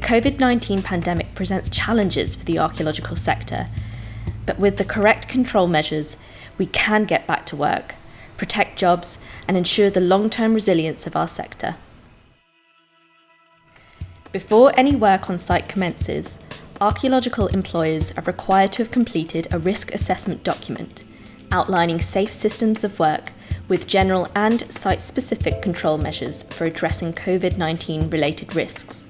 COVID-19 pandemic presents challenges for the archaeological sector, but with the correct control measures, we can get back to work, protect jobs, and ensure the long-term resilience of our sector. Before any work on site commences, archaeological employers are required to have completed a risk assessment document outlining safe systems of work with general and site-specific control measures for addressing COVID-19 related risks.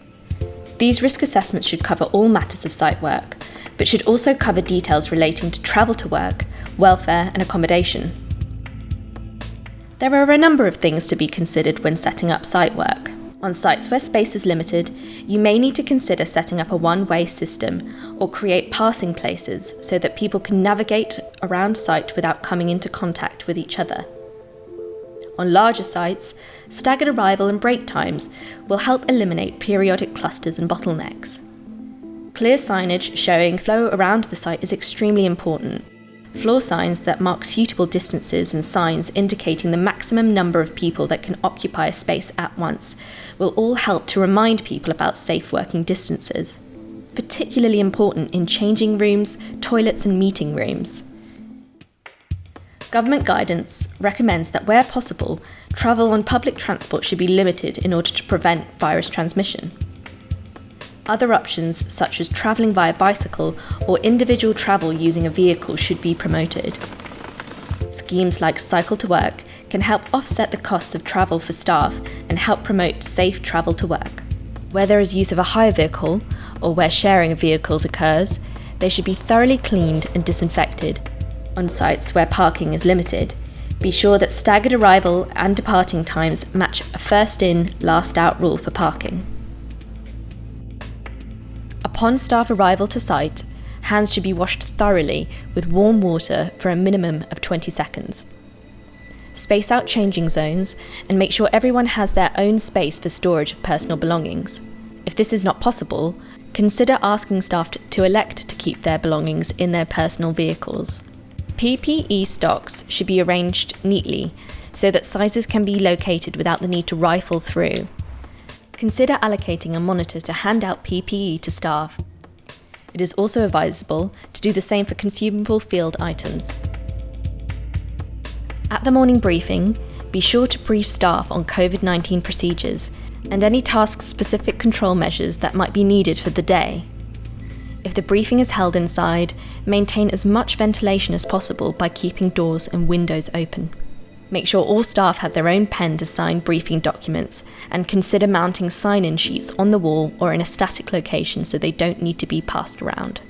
These risk assessments should cover all matters of site work, but should also cover details relating to travel to work, welfare and accommodation. There are a number of things to be considered when setting up site work. On sites where space is limited, you may need to consider setting up a one-way system or create passing places so that people can navigate around site without coming into contact with each other. On larger sites, staggered arrival and break times will help eliminate periodic clusters and bottlenecks. Clear signage showing flow around the site is extremely important. Floor signs that mark suitable distances and signs indicating the maximum number of people that can occupy a space at once will all help to remind people about safe working distances, particularly important in changing rooms, toilets and meeting rooms. Government guidance recommends that where possible, travel on public transport should be limited in order to prevent virus transmission. Other options, such as travelling via bicycle or individual travel using a vehicle, should be promoted. Schemes like Cycle to Work can help offset the costs of travel for staff and help promote safe travel to work. Where there is use of a hire vehicle, or where sharing of vehicles occurs, they should be thoroughly cleaned and disinfected. On sites where parking is limited, be sure that staggered arrival and departing times match a first in, last out rule for parking. Upon staff arrival to site, hands should be washed thoroughly with warm water for a minimum of 20 seconds. Space out changing zones and make sure everyone has their own space for storage of personal belongings. If this is not possible, consider asking staff to elect to keep their belongings in their personal vehicles. PPE stocks should be arranged neatly so that sizes can be located without the need to rifle through. Consider allocating a monitor to hand out PPE to staff. It is also advisable to do the same for consumable field items. At the morning briefing, be sure to brief staff on COVID-19 procedures and any task-specific control measures that might be needed for the day. If the briefing is held inside, maintain as much ventilation as possible by keeping doors and windows open. Make sure all staff have their own pen to sign briefing documents and consider mounting sign-in sheets on the wall or in a static location so they don't need to be passed around.